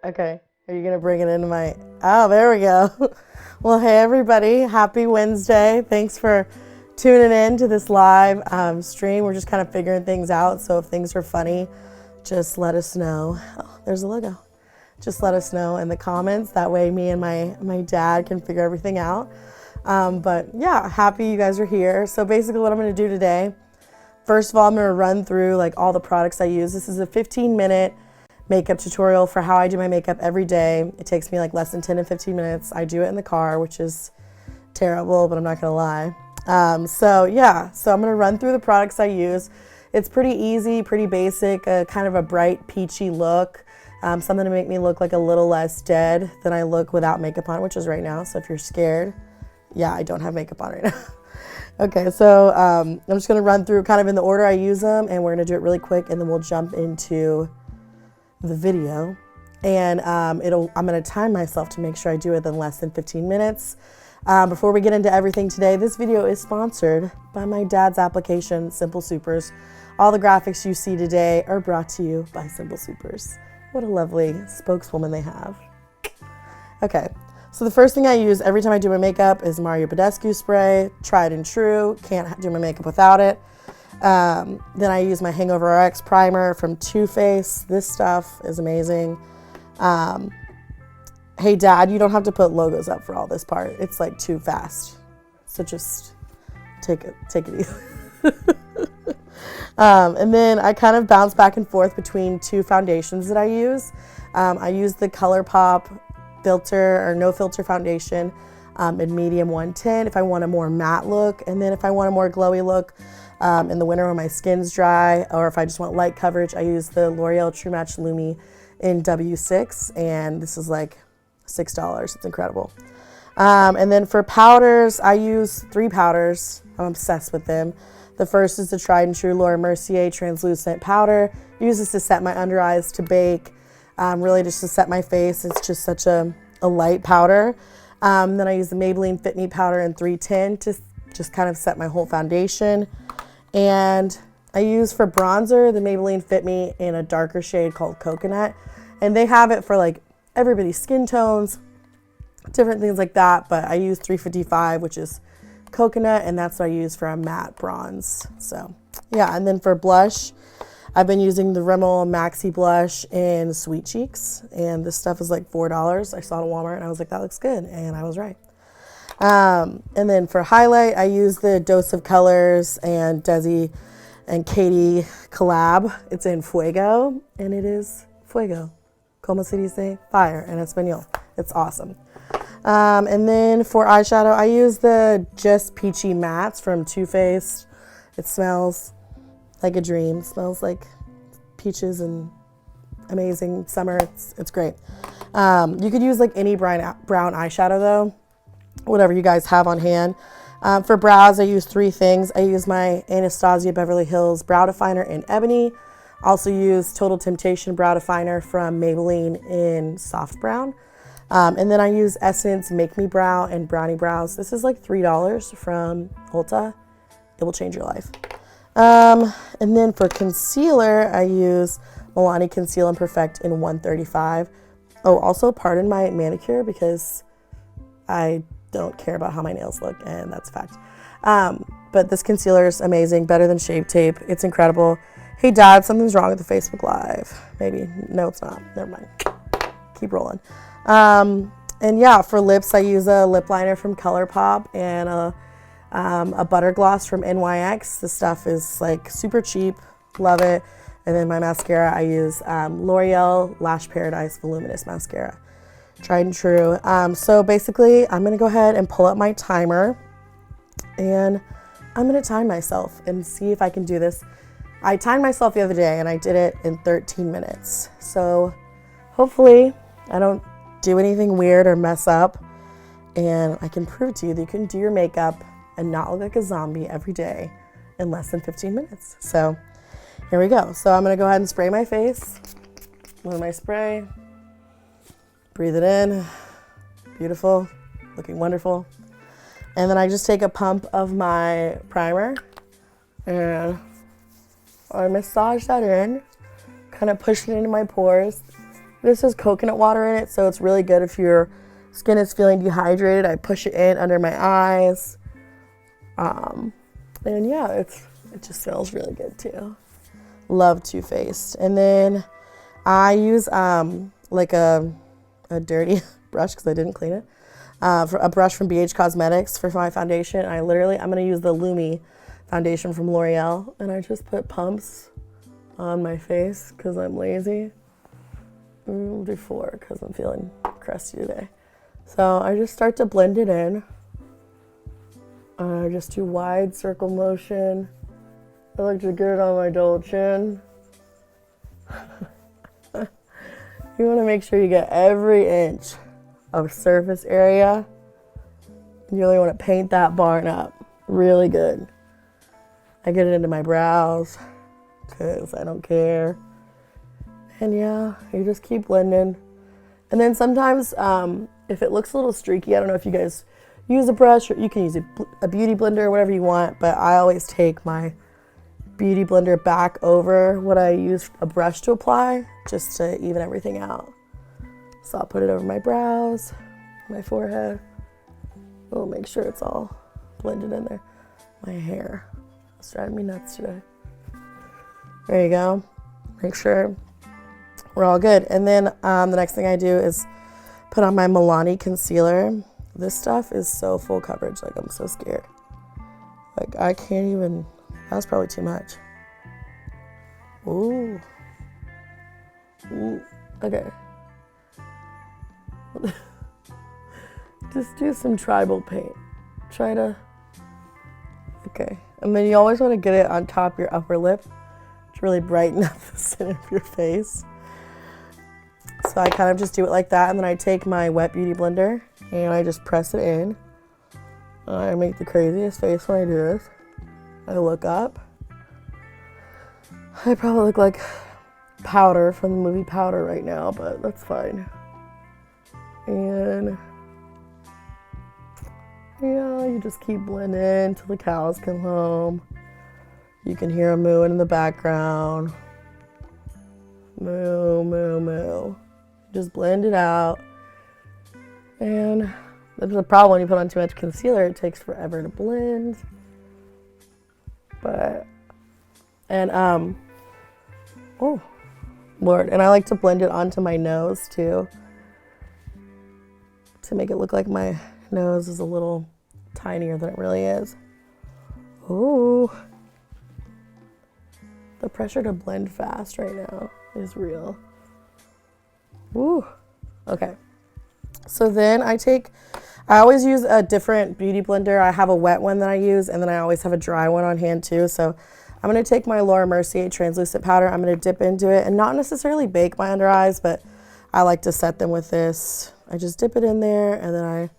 Okay, are you gonna bring it into my, oh, there we go. Well, hey everybody, happy Wednesday. Thanks for tuning in to this live stream. We're just kind of figuring things out, so if things are funny, just let us know. Oh, there's a logo. Just let us know in the comments. That way me and my dad can figure everything out. But yeah, happy you guys are here. So basically what I'm gonna do today, first of all, I'm gonna run through like all the products I use. This is a 15-minute makeup tutorial for how I do my makeup every day. It takes me like less than 10 to 15 minutes. I do it in the car, which is terrible, but I'm not gonna lie. So I'm gonna run through the products I use. It's pretty easy, pretty basic, kind of a bright peachy look. Something to make me look like a little less dead than I look without makeup on, which is right now. So if you're scared, yeah, I don't have makeup on right now. Okay, so I'm just gonna run through kind of in the order I use them, and we're gonna do it really quick, and then we'll jump into the video. And I'm gonna time myself to make sure I do it in less than 15 minutes. Before we get into everything today, this video is sponsored by my dad's application, Simple Supers. All the graphics you see today are brought to you by Simple Supers. What a lovely spokeswoman they have. Okay, so the first thing I use every time I do my makeup is Mario Badecsu spray, tried and true, can't do my makeup without it. Then I use my Hangover RX primer from Too Faced. This stuff is amazing. Hey Dad, you don't have to put logos up for all this part. It's like too fast. So just take it easy. And then I kind of bounce back and forth between two foundations that I use. I use the Colourpop filter or no filter foundation in medium 110 if I want a more matte look, and then if I want a more glowy look in the winter when my skin's dry, or if I just want light coverage, I use the L'Oreal True Match Lumi in W6, and this is like $6. It's incredible. And then for powders, I use 3 powders. I'm obsessed with them. The first is the tried and true Mercier translucent powder. I use this to set my under eyes, to bake, really just to set my face. It's just such a light powder. Then I use the Maybelline FitMe powder in 310 to just kind of set my whole foundation. And I use for bronzer the Maybelline FitMe in a darker shade called Coconut. And they have it for like everybody's skin tones, different things like that. But I use 355, which is Coconut, and that's what I use for a matte bronze. So yeah, and then for blush, I've been using the Rimmel Maxi blush in Sweet Cheeks, and this stuff is like $4. I saw it at Walmart and I was like, that looks good, and I was right. And then for highlight, I use the Dose of Colors and Desi and Katy collab. It's in Fuego, and it is Fuego. Como se dice? Fire in Espanol. It's awesome. And then for eyeshadow, I use the Just Peachy Mattes from Too Faced. It smells like a dream. It smells like peaches and amazing summer. It's great. You could use like any brown eyeshadow though, whatever you guys have on hand. For brows, I use 3 things. I use my Anastasia Beverly Hills Brow Definer in Ebony. Also use Total Temptation Brow Definer from Maybelline in Soft Brown. And then I use Essence Make Me Brow and Brownie Brows. This is like $3 from Ulta. It will change your life. And then for concealer, I use Milani Conceal and Perfect in 135. Oh, also pardon my manicure because I don't care about how my nails look, and that's a fact. But this concealer is amazing, better than Shape Tape. It's incredible. Hey Dad, something's wrong with the Facebook Live. Maybe. No, it's not. Never mind. Keep rolling. And yeah, for lips, I use a lip liner from Colourpop and a butter gloss from NYX. This stuff is like super cheap. Love it. And then my mascara, I use L'Oreal Lash Paradise Voluminous Mascara. Tried and true. So basically, I'm going to go ahead and pull up my timer. And I'm going to time myself and see if I can do this. I timed myself the other day, and I did it in 13 minutes. So hopefully, I don't do anything weird or mess up, and I can prove to you that you can do your makeup and not look like a zombie every day in less than 15 minutes. So here we go. So I'm gonna go ahead and spray my face with my spray. Breathe it in. Beautiful, looking wonderful. And then I just take a pump of my primer and I massage that in kind of push it into my pores. This has coconut water in it, so it's really good if your skin is feeling dehydrated. I push it in under my eyes. And yeah, it just smells really good too. Love Too Faced. And then I use like a dirty brush because I didn't clean it. For a brush from Beige Cosmetics for my foundation. I'm gonna use the Lumi foundation from L'Oreal, and I just put pumps on my face because I'm lazy. Before, because I'm feeling crusty today. So I just start to blend it in. Just do wide circle motion. I like to get it on my double chin. You want to make sure you get every inch of surface area. You really want to paint that barn up really good. I get it into my brows because I don't care. And yeah, you just keep blending. And then sometimes if it looks a little streaky, I don't know if you guys use a brush or you can use a beauty blender or whatever you want, but I always take my beauty blender back over what I use a brush to apply just to even everything out. So I'll put it over my brows, my forehead. We'll make sure it's all blended in there. My hair, it's driving me nuts today. There you go. Make sure we're all good. And then the next thing I do is put on my Milani concealer. This stuff is so full coverage, like I'm so scared. Like I can't even, that was probably too much. Ooh. Ooh, okay. Just do some tribal paint. Try to, okay. And then you always want to get it on top of your upper lip to really brighten up the center of your face. So I kind of just do it like that, and then I take my wet beauty blender and I just press it in. I make the craziest face when I do this. I look up. I probably look like Powder from the movie Powder right now, but that's fine. And yeah, you just keep blending until the cows come home. You can hear them mooing in the background. Moo, moo, moo. Just blend it out. And that's the problem when you put on too much concealer, it takes forever to blend. But, and, oh, Lord. And I like to blend it onto my nose too, to make it look like my nose is a little tinier than it really is. Ooh. The pressure to blend fast right now is real. Ooh. Okay. So then I always use a different beauty blender. I have a wet one that I use, and then I always have a dry one on hand too. So I'm going to take my Laura Mercier translucent powder. I'm going to dip into it and not necessarily bake my under eyes, but I like to set them with this. I just dip it in there and then I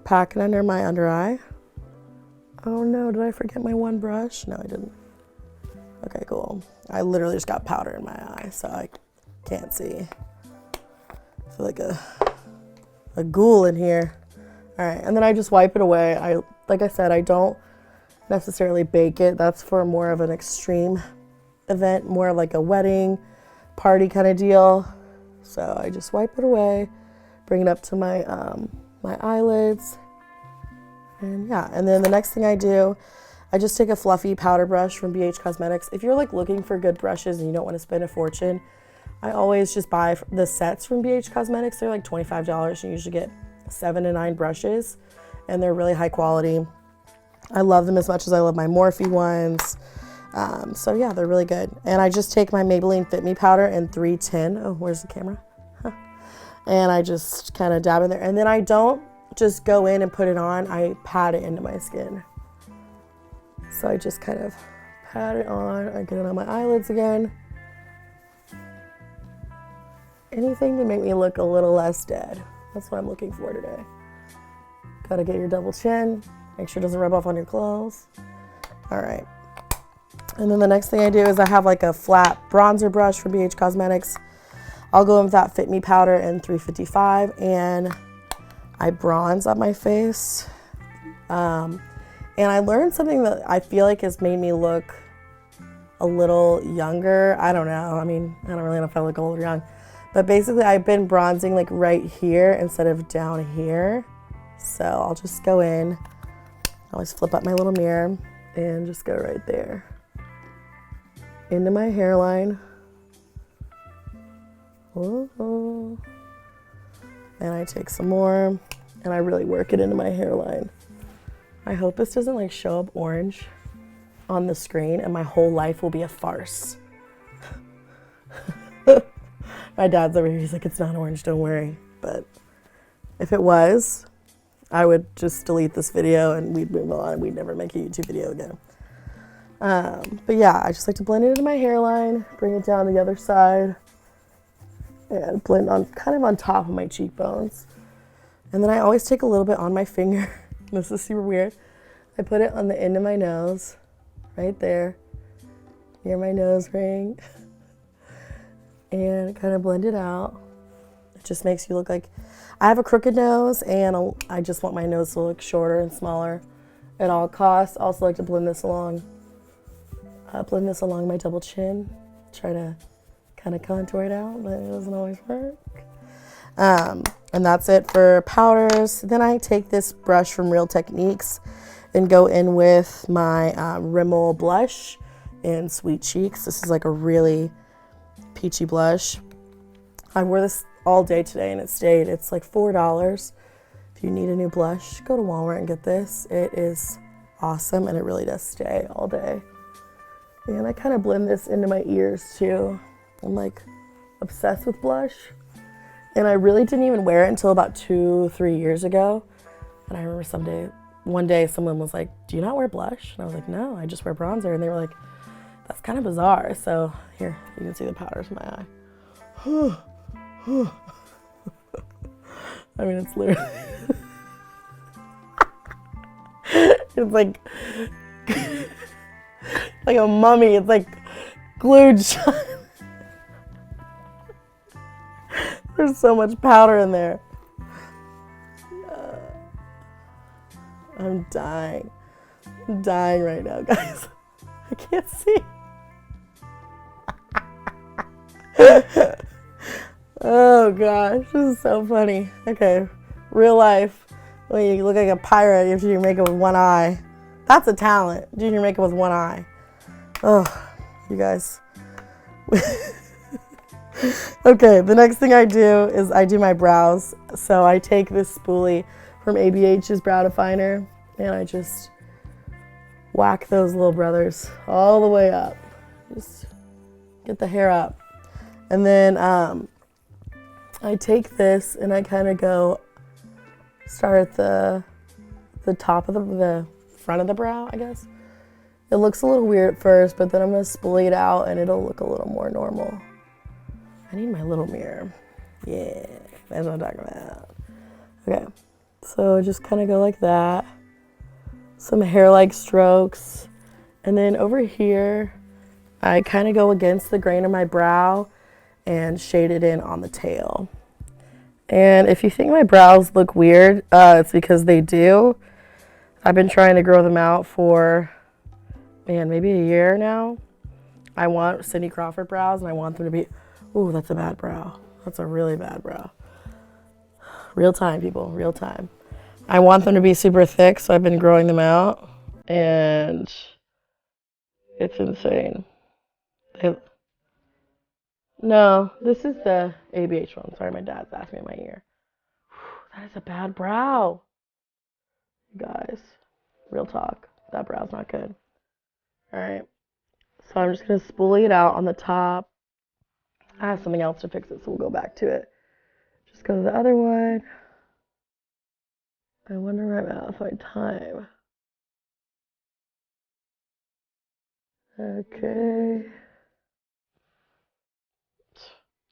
pack it under my under eye. Oh no, did I forget my one brush? No, I didn't. Okay, cool. I literally just got powder in my eye, so I can't see. I feel like a ghoul in here. All right, and then I just wipe it away. Like I said, I don't necessarily bake it. That's for more of an extreme event, more like a wedding, party kind of deal. So I just wipe it away, bring it up to my my eyelids, and yeah. And then the next thing I do, I just take a fluffy powder brush from Beige Cosmetics. If you're like looking for good brushes and you don't want to spend a fortune, I always just buy the sets from Beige Cosmetics. They're like $25. You usually get 7 to 9 brushes, and they're really high quality. I love them as much as I love my Morphe ones. So yeah, they're really good. And I just take my Maybelline Fit Me powder in 310. Oh, where's the camera? Huh. And I just kind of dab in there. And then I don't just go in and put it on. I pat it into my skin. So I just kind of pat it on. I get it on my eyelids again. Anything to make me look a little less dead. That's what I'm looking for today. Gotta get your double chin. Make sure it doesn't rub off on your clothes. All right. And then the next thing I do is I have like a flat bronzer brush from Beige Cosmetics. I'll go in with that Fit Me powder in 355 and I bronze up my face. And I learned something that I feel like has made me look a little younger. I don't know. I mean, I don't really know if I look old or young. But basically, I've been bronzing like right here instead of down here. So I'll just go in. I always flip up my little mirror and just go right there. Into my hairline. Whoa. And I take some more and I really work it into my hairline. I hope this doesn't like show up orange on the screen and my whole life will be a farce. My dad's over here, he's like, it's not orange, don't worry. But if it was, I would just delete this video and we'd move on and we'd never make a YouTube video again. But yeah, I just like to blend it into my hairline, bring it down the other side, and blend on kind of on top of my cheekbones. And then I always take a little bit on my finger. This is super weird. I put it on the end of my nose, right there, near my nose ring. And kind of blend it out. It just makes you look like, I have a crooked nose and I just want my nose to look shorter and smaller at all costs. I also like to blend this along my double chin. Try to kind of contour it out, but it doesn't always work. And that's it for powders. Then I take this brush from Real Techniques and go in with my Rimmel blush in Sweet Cheeks. This is like a really peachy blush. I wore this all day today and it stayed. It's like $4. If you need a new blush, go to Walmart and get this. It is awesome and it really does stay all day. And I kind of blend this into my ears too. I'm like obsessed with blush. And I really didn't even wear it until about 2-3 years ago. And I remember one day someone was like, do you not wear blush? And I was like, no, I just wear bronzer. And they were like, that's kind of bizarre. So here, you can see the powders in my eye. I mean, it's literally, it's like a mummy. It's like glued shut. There's so much powder in there. I'm dying. I'm dying right now, guys. I can't see. Oh gosh, this is so funny. Okay, real life, when you look like a pirate, you have to do your makeup with one eye. That's a talent, doing your makeup with one eye. Oh, you guys. Okay, the next thing I do is I do my brows. So I take this spoolie from ABH's brow definer and I just whack those little brothers all the way up. Just get the hair up. And then I take this and I kind of start at the top of the front of the brow, I guess. It looks a little weird at first, but then I'm going to spoolie it out and it'll look a little more normal. I need my little mirror. Yeah, that's what I'm talking about. Okay, so just kind of go like that. Some hair-like strokes. And then over here, I kind of go against the grain of my brow and shade it in on the tail. And if you think my brows look weird, it's because they do. I've been trying to grow them out for, man, maybe a year now. I want Cindy Crawford brows and I want them to be, ooh, that's a bad brow. That's a really bad brow. Real time, people, real time. I want them to be super thick, so I've been growing them out. And it's insane. No, this is the ABH one. Sorry, my dad's asking me in my ear. That is a bad brow. Guys, real talk. That brow's not good. All right. So I'm just going to spoolie it out on the top. I have something else to fix it, so we'll go back to it. Just go to the other one. I wonder where I'm at with my time. Okay.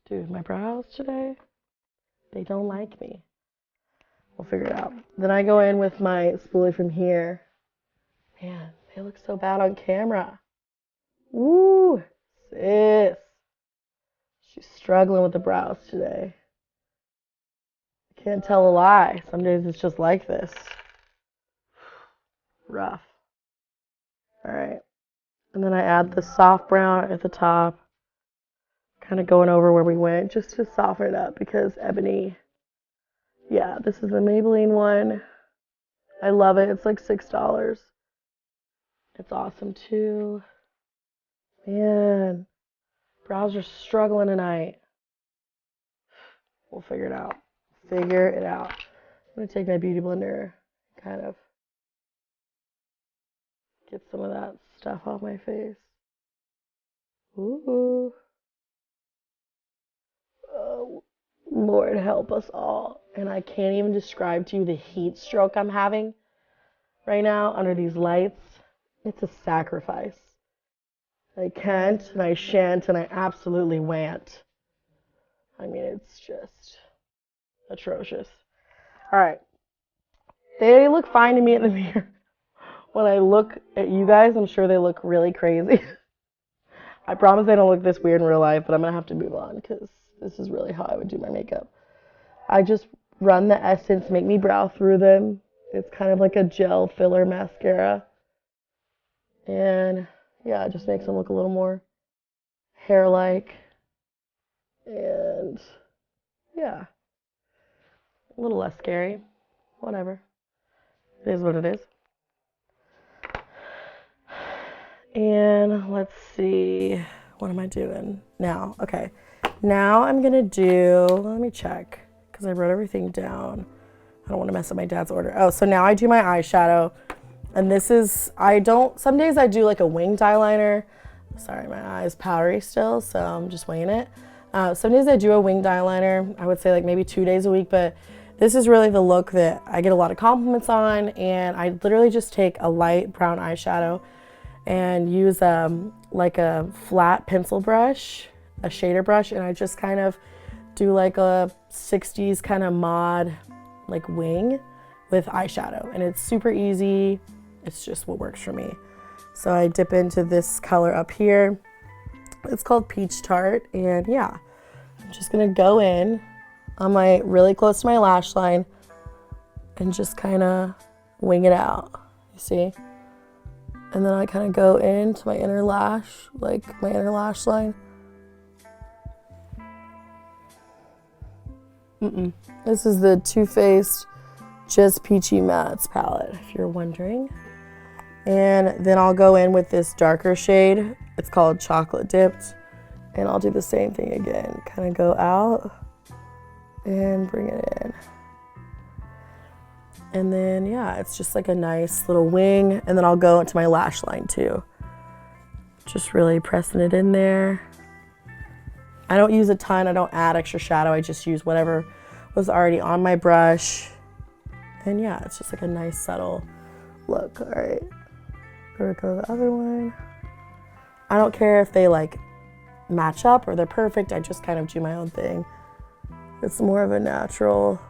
Dude, my brows today, they don't like me. We'll figure it out. Then I go in with my spoolie from here. Man, they look so bad on camera. Woo, sis. She's struggling with the brows today. I can't tell a lie. Some days it's just like this. Rough. All right. And then I add the soft brown at the top, kind of going over where we went, just to soften it up because Ebony, yeah, this is the Maybelline one. I love it. It's like $6. It's awesome too. Man, brows are struggling tonight. We'll figure it out. Figure it out. I'm going to take my beauty blender, kind of get some of that stuff off my face. Ooh. Oh, Lord help us all. And I can't even describe to you the heat stroke I'm having right now under these lights. It's a sacrifice. I can't, and I shan't, and I absolutely wa'n't. I mean, it's just atrocious. All right. They look fine to me in the mirror. When I look at you guys, I'm sure they look really crazy. I promise they don't look this weird in real life, but I'm going to have to move on because this is really how I would do my makeup. I just run the Essence Make Me Brow through them. It's kind of like a gel filler mascara. And yeah, it just makes them look a little more hair-like. And yeah, a little less scary. Whatever. It is what it is. And let's see, what am I doing now? Okay, now I'm gonna do, let me check, because I wrote everything down. I don't want to mess up my dad's order. Oh, so now I do my eyeshadow. And this is, some days I do like a winged eyeliner. Sorry, my eye is powdery still, so I'm just winging it. Some days I do a winged eyeliner. I would say like maybe 2 days a week, but this is really the look that I get a lot of compliments on. And I literally just take a light brown eyeshadow and use like a flat pencil brush, a shader brush, and I just kind of do like a 60s kind of mod like wing with eyeshadow. And it's super easy. It's just what works for me. So I dip into this color up here. It's called Peach Tart, and yeah, I'm just gonna go in on my really close to my lash line and just kind of wing it out. You see? And then I kind of go into my inner lash, like my inner lash line. This is the Too Faced Just Peachy Mattes palette, if you're wondering. And then I'll go in with this darker shade. It's called Chocolate Dipped. And I'll do the same thing again. Kind of go out and bring it in. And then, yeah, it's just like a nice little wing. And then I'll go into my lash line too. Just really pressing it in there. I don't use a ton. I don't add extra shadow. I just use whatever was already on my brush. And yeah, it's just like a nice subtle look. All right, gonna go to the other one. I don't care if they like match up or they're perfect. I just kind of do my own thing. It's more of a natural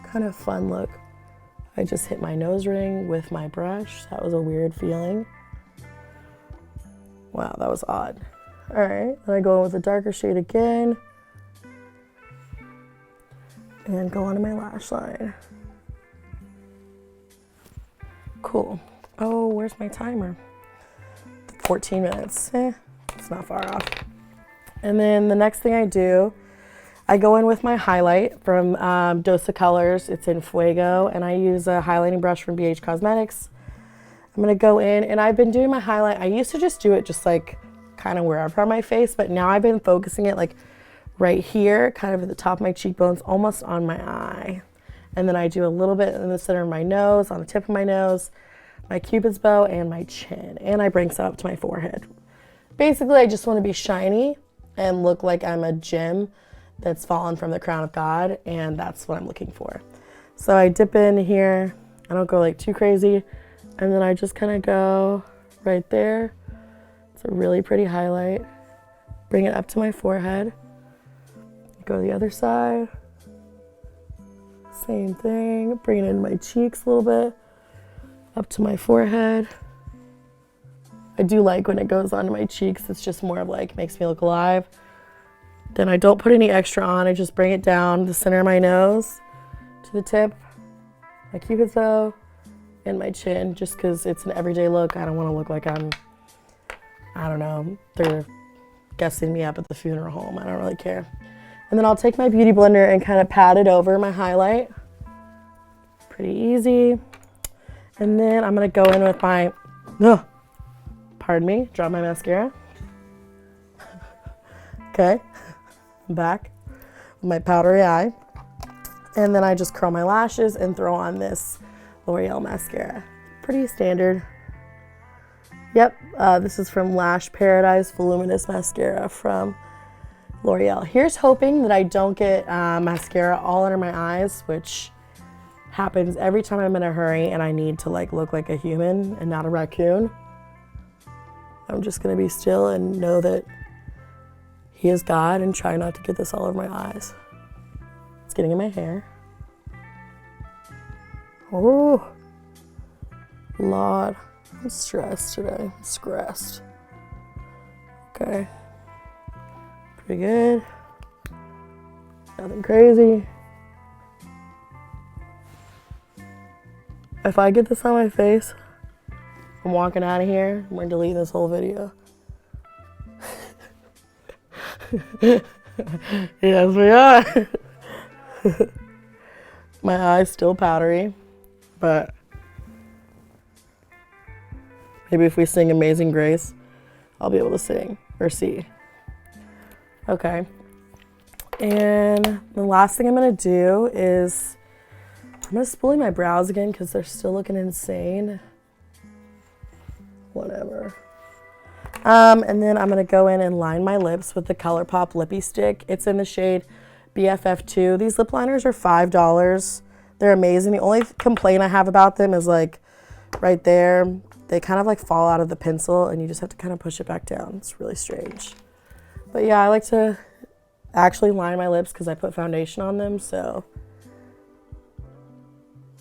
kind of fun look. I just hit my nose ring with my brush. That was a weird feeling. Wow, that was odd. All right, then I go in with a darker shade again and go onto my lash line. Cool. Oh, where's my timer? 14 minutes. It's not far off. And then the next thing I do, I go in with my highlight from Desi Colors. It's in Fuego, and I use a highlighting brush from Beige Cosmetics. I'm gonna go in, and I've been doing my highlight. I used to just do it just like kind of wherever on my face, but now I've been focusing it like right here, kind of at the top of my cheekbones, almost on my eye. And then I do a little bit in the center of my nose, on the tip of my nose, my cupid's bow, and my chin. And I bring some up to my forehead. Basically, I just want to be shiny and look like I'm a gem that's fallen from the crown of God, and that's what I'm looking for. So I dip in here. I don't go like too crazy. And then I just kind of go right there. It's a really pretty highlight. Bring it up to my forehead. Go to the other side. Same thing. Bring it in my cheeks a little bit. Up to my forehead. I do like when it goes onto my cheeks. It's just more of like, makes me look alive. Then I don't put any extra on. I just bring it down the center of my nose to the tip, my cupid's bow, and my chin, just because it's an everyday look. I don't want to look like I'm I don't know, they're guessing me up at the funeral home. I don't really care. And then I'll take my beauty blender and kind of pat it over my highlight. Pretty easy. And then I'm going to go in with my, pardon me, drop my mascara. Okay, I'm back with my powdery eye. And then I just curl my lashes and throw on this L'Oreal mascara. Pretty standard. Yep, this is from Lash Paradise Voluminous Mascara from L'Oreal. Here's hoping that I don't get mascara all under my eyes, which happens every time I'm in a hurry and I need to like look like a human and not a raccoon. I'm just gonna be still and know that He is God and try not to get this all over my eyes. It's getting in my hair. Oh, Lord, I'm stressed today. I'm stressed. Okay, pretty good. Nothing crazy. If I get this on my face, I'm walking out of here. I'm gonna delete this whole video. Yes, we are. My eye's still powdery, but maybe if we sing Amazing Grace, I'll be able to sing or see. Okay. And the last thing I'm gonna do is I'm gonna spoolie my brows again because they're still looking insane. Whatever. And then I'm gonna go in and line my lips with the Colourpop Lippie stick. It's in the shade BFF2. These lip liners are $5. They're amazing. The only complaint I have about them is like right there, they kind of like fall out of the pencil and you just have to kind of push it back down. It's really strange. But yeah, I like to actually line my lips because I put foundation on them, so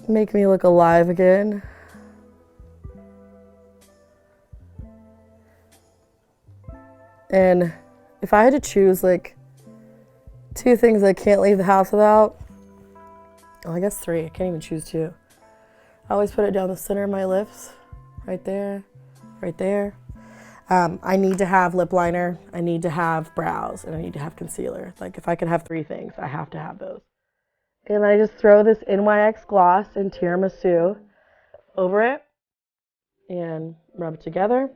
make me look alive again. And if I had to choose like 2 things I can't leave the house without, well, I guess 3. I can't even choose 2. I always put it down the center of my lips, right there, right there. I need to have lip liner, I need to have brows, and I need to have concealer. Like if I could have 3 things, I have to have those. And I just throw this NYX gloss in Tiramisu over it and rub it together.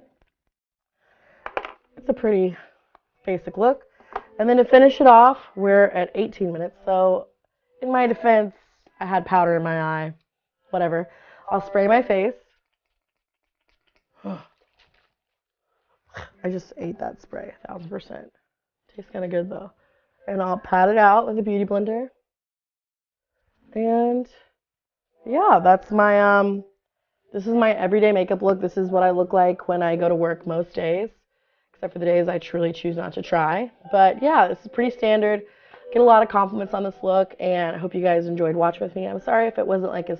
It's a pretty basic look. And then to finish it off, we're at 18 minutes. So in my defense, I had powder in my eye. Whatever. I'll spray my face. I just ate that spray, 1000%. Tastes kind of good though. And I'll pat it out with a beauty blender. And yeah, that's my, this is my everyday makeup look. This is what I look like when I go to work most days, except for the days I truly choose not to try. But yeah, this is pretty standard. Get a lot of compliments on this look, and I hope you guys enjoyed watching with me. I'm sorry if it wasn't like as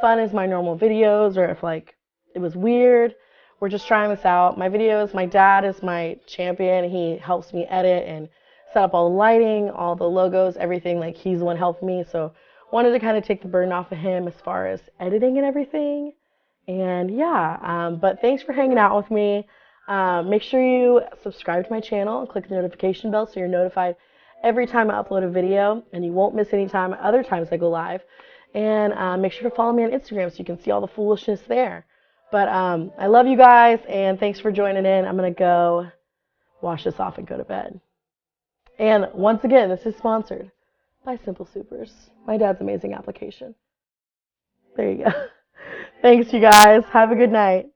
fun as my normal videos, or if like it was weird. We're just trying this out. My videos, my dad is my champion. He helps me edit and set up all the lighting, all the logos, everything. Like he's the one helping me, so wanted to kind of take the burden off of him as far as editing and everything. And yeah, but thanks for hanging out with me. Make sure you subscribe to my channel and click the notification bell so you're notified every time I upload a video, and you won't miss any time other times I go live. And make sure to follow me on Instagram so you can see all the foolishness there. But I love you guys, and thanks for joining in. I'm gonna go wash this off and go to bed. And once again, this is sponsored by Simple Supers, my dad's amazing application. There you go. Thanks, you guys. Have a good night.